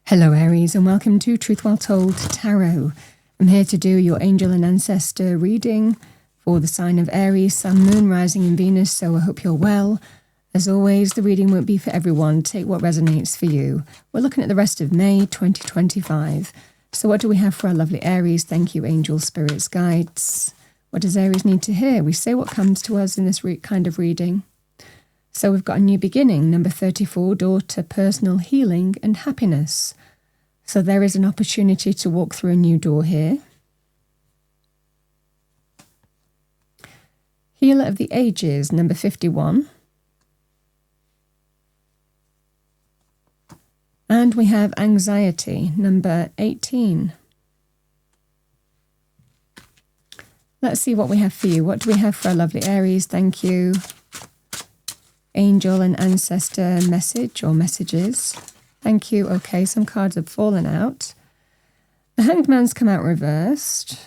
Hello Aries and welcome to Truth Well Told Tarot. I'm here to do your angel and ancestor reading for the sign of Aries, Sun, Moon, Rising and Venus, so I hope you're well. As always, the reading won't be for everyone. Take what resonates for you. We're looking at the rest of May 2025. So what do we have for our lovely Aries? Thank you, angels, spirits, guides. What does Aries need to hear? We say what comes to us in this kind of reading. So we've got a new beginning, number 34, door to personal healing and happiness. So there is an opportunity to walk through a new door here. Healer of the Ages, number 51. And we have anxiety, number 18. Let's see what we have for you. What do we have for our lovely Aries? Thank you. Angel and ancestor message or messages. Thank you. Okay, some cards have fallen out. The Hanged Man's come out reversed.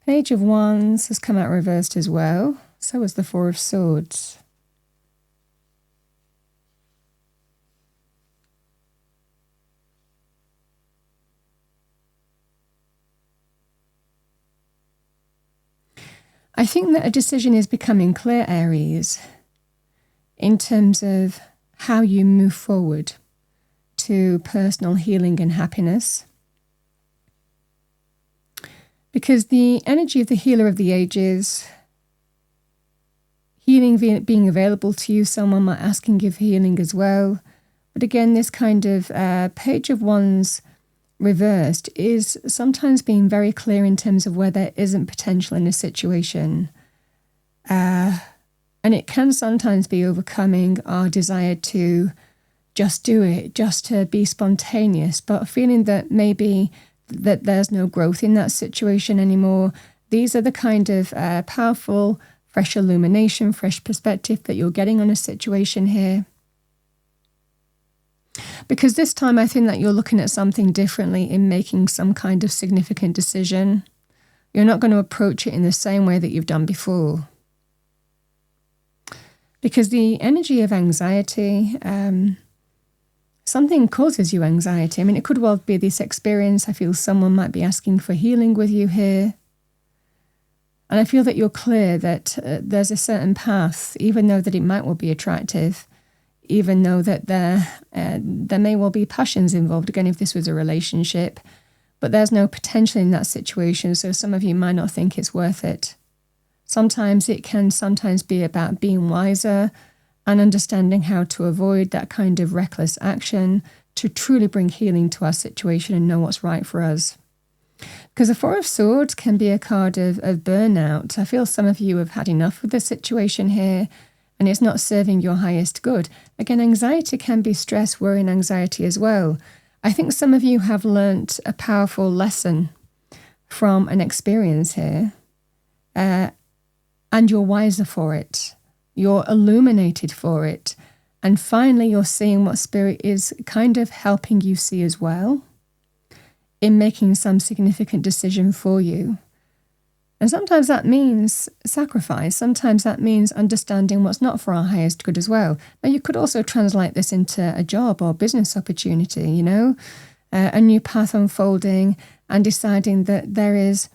Page of Wands has come out reversed as well. So has the Four of Swords. I think that a decision is becoming clear, Aries, in terms of how you move forward to personal healing and happiness. Because the energy of the Healer of the Ages, healing being available to you, someone might asking you for healing as well. But again, this kind of Page of Wands reversed is sometimes being very clear in terms of where there isn't potential in a situation. And it can sometimes be overcoming our desire to just do it, just to be spontaneous, but feeling that maybe that there's no growth in that situation anymore. These are the kind of powerful, fresh illumination, fresh perspective that you're getting on a situation here. Because this time I think that you're looking at something differently in making some kind of significant decision. You're not going to approach it in the same way that you've done before. Because the energy of anxiety, something causes you anxiety. I mean, it could well be this experience. I feel someone might be asking for healing with you here. And I feel that you're clear that there's a certain path, even though that it might well be attractive, even though that there may well be passions involved, again, if this was a relationship, but there's no potential in that situation. So some of you might not think it's worth it. Sometimes it can be about being wiser and understanding how to avoid that kind of reckless action to truly bring healing to our situation and know what's right for us. Because the Four of Swords can be a card of burnout. I feel some of you have had enough of the situation here and it's not serving your highest good. Again, anxiety can be stress, worry and anxiety as well. I think some of you have learnt a powerful lesson from an experience here. And you're wiser for it. You're illuminated for it. And finally, you're seeing what Spirit is kind of helping you see as well in making some significant decision for you. And sometimes that means sacrifice. Sometimes that means understanding what's not for our highest good as well. Now, you could also translate this into a job or business opportunity, you know, a new path unfolding and deciding that there is,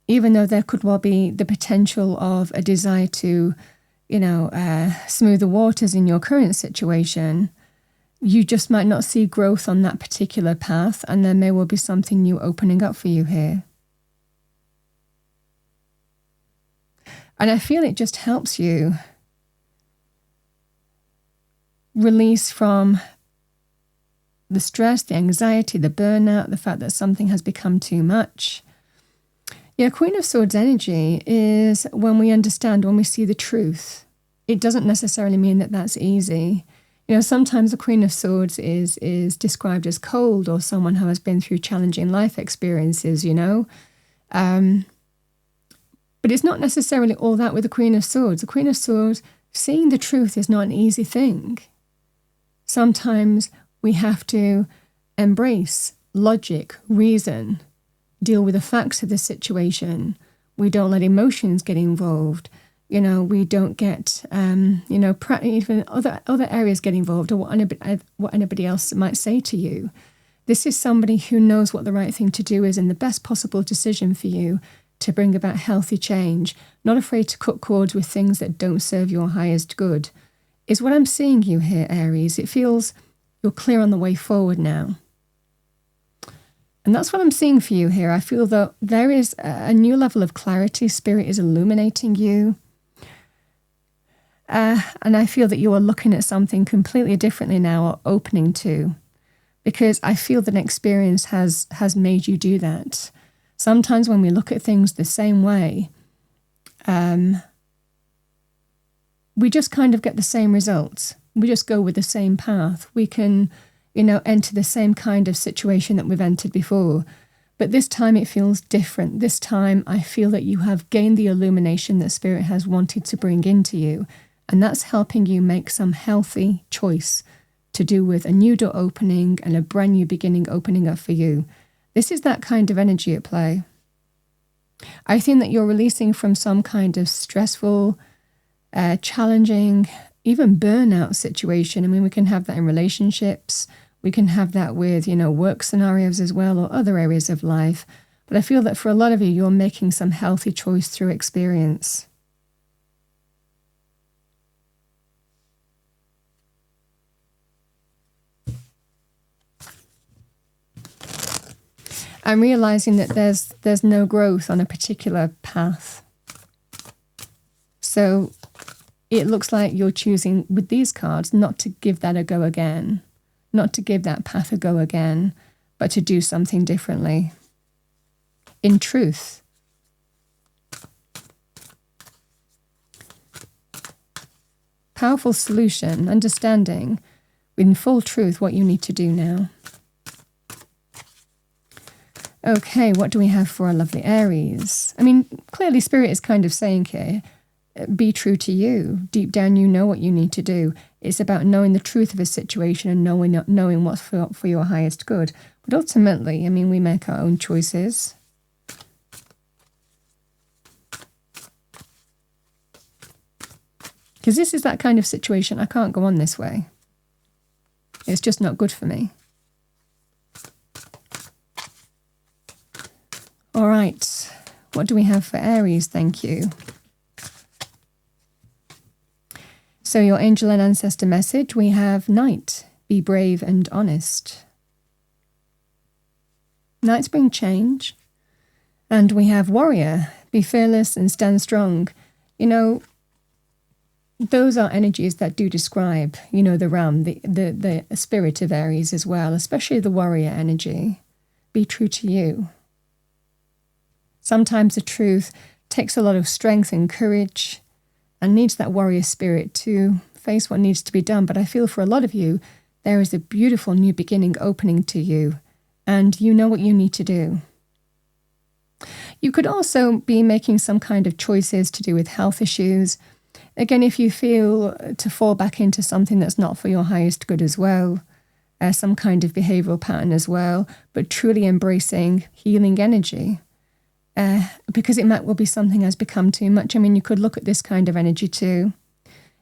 even though there could well be the potential of a desire to, smooth the waters in your current situation, you just might not see growth on that particular path, and there may well be something new opening up for you here. And I feel it just helps you release from the stress, the anxiety, the burnout, the fact that something has become too much. Yeah, Queen of Swords energy is when we understand, when we see the truth. It doesn't necessarily mean that that's easy. You know, sometimes the Queen of Swords is described as cold or someone who has been through challenging life experiences, you know. But it's not necessarily all that with the Queen of Swords. The Queen of Swords, seeing the truth is not an easy thing. Sometimes we have to embrace logic, reason, deal with the facts of the situation. We don't let emotions get involved. we don't get, even other areas get involved, or what anybody else might say to you. This is somebody who knows what the right thing to do is and the best possible decision for you to bring about healthy change, not afraid to cut cords with things that don't serve your highest good, is what I'm seeing you here, Aries. It feels you're clear on the way forward now. And that's what I'm seeing for you here. I feel that there is a new level of clarity. Spirit is illuminating you. And I feel that you are looking at something completely differently now, or opening to, because I feel that experience has made you do that. Sometimes when we look at things the same way, we just kind of get the same results. We just go with the same path. We can, enter the same kind of situation that we've entered before. But this time it feels different. This time I feel that you have gained the illumination that Spirit has wanted to bring into you. And that's helping you make some healthy choice to do with a new door opening and a brand new beginning opening up for you. This is that kind of energy at play. I think that you're releasing from some kind of stressful, challenging, even burnout situation. I mean, we can have that in relationships. We can have that with, work scenarios as well, or other areas of life. But I feel that for a lot of you, you're making some healthy choice through experience. I'm realizing that there's no growth on a particular path. So it looks like you're choosing with these cards not to give that a go again, not to give that path a go again, but to do something differently. In truth. Powerful solution, understanding in full truth what you need to do now. Okay, what do we have for our lovely Aries? I mean, clearly Spirit is kind of saying here, be true to you. Deep down, you know what you need to do. It's about knowing the truth of a situation and knowing what's for your highest good. But ultimately, I mean, we make our own choices. Because this is that kind of situation. I can't go on this way. It's just not good for me. All right, what do we have for Aries? Thank you. So your angel and ancestor message, we have Knight, be brave and honest. Knights bring change. And we have Warrior, be fearless and stand strong. Those are energies that do describe, the realm, the spirit of Aries as well, especially the warrior energy. Be true to you. Sometimes the truth takes a lot of strength and courage and needs that warrior spirit to face what needs to be done. But I feel for a lot of you, there is a beautiful new beginning opening to you, and you know what you need to do. You could also be making some kind of choices to do with health issues. Again, if you feel to fall back into something that's not for your highest good as well, some kind of behavioral pattern as well, but truly embracing healing energy. Because it might well be something has become too much. I mean, you could look at this kind of energy too,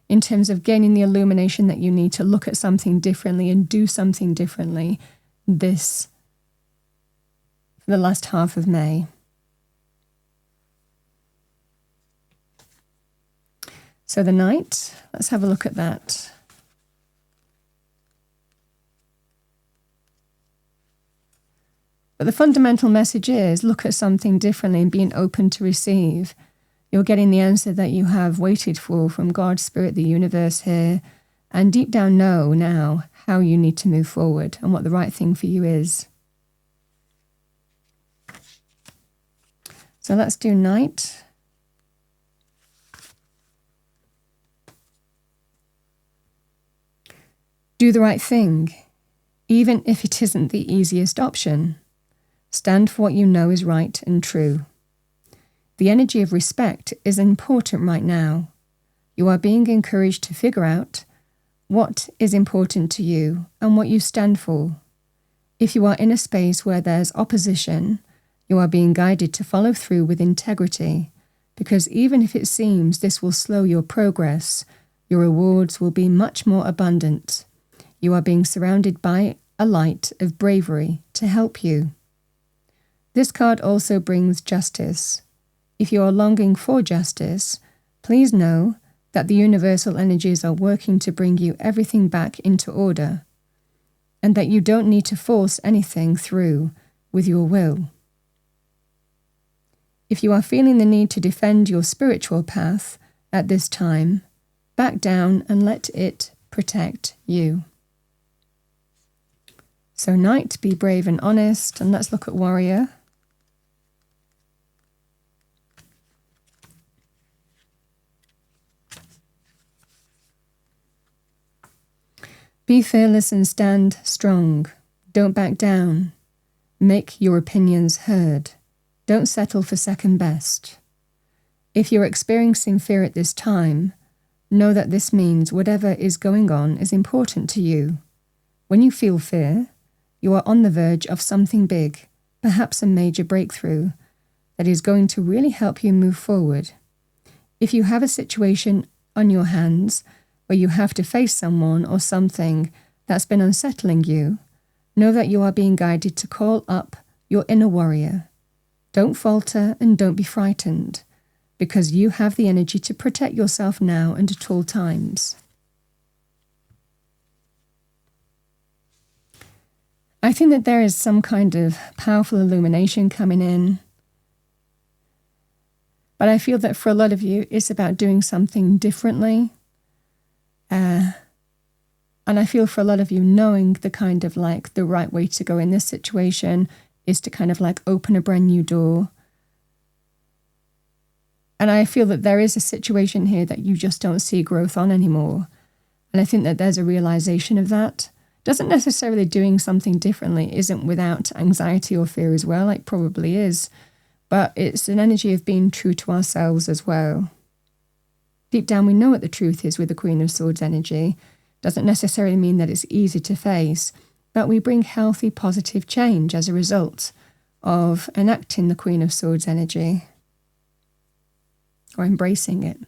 in terms of gaining the illumination that you need to look at something differently and do something differently for the last half of May. So the Knight, let's have a look at that. But the fundamental message is look at something differently and being open to receive. You're getting the answer that you have waited for from God, Spirit, the universe here, and deep down know now how you need to move forward and what the right thing for you is. So let's do Knight. Do the right thing, even if it isn't the easiest option. Stand for what you know is right and true. The energy of respect is important right now. You are being encouraged to figure out what is important to you and what you stand for. If you are in a space where there's opposition, you are being guided to follow through with integrity, because even if it seems this will slow your progress, your rewards will be much more abundant. You are being surrounded by a light of bravery to help you. This card also brings justice. If you are longing for justice, please know that the universal energies are working to bring you everything back into order, and that you don't need to force anything through with your will. If you are feeling the need to defend your spiritual path at this time, back down and let it protect you. So Knight, be brave and honest, and let's look at Warrior. Be fearless and stand strong. Don't back down. Make your opinions heard. Don't settle for second best. If you're experiencing fear at this time, know that this means whatever is going on is important to you. When you feel fear, you are on the verge of something big, perhaps a major breakthrough, that is going to really help you move forward. If you have a situation on your hands where you have to face someone or something that's been unsettling you, know that you are being guided to call up your inner warrior. Don't falter and don't be frightened, because you have the energy to protect yourself now and at all times. I think that there is some kind of powerful illumination coming in, but I feel that for a lot of you, it's about doing something differently. And I feel for a lot of you, knowing the kind of like the right way to go in this situation is to kind of like open a brand new door. And I feel that there is a situation here that you just don't see growth on anymore. And I think that there's a realization of that. Doesn't necessarily doing something differently isn't without anxiety or fear as well, like probably is. But it's an energy of being true to ourselves as well. Deep down, we know what the truth is with the Queen of Swords energy. Doesn't necessarily mean that it's easy to face, but we bring healthy, positive change as a result of enacting the Queen of Swords energy or embracing it.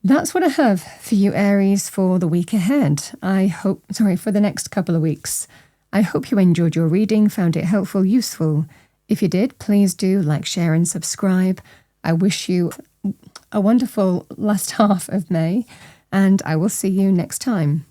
That's what I have for you, Aries, for the week ahead. For the next couple of weeks. I hope you enjoyed your reading, found it helpful, useful. If you did, please do like, share, and subscribe. I wish you a wonderful last half of May, and I will see you next time.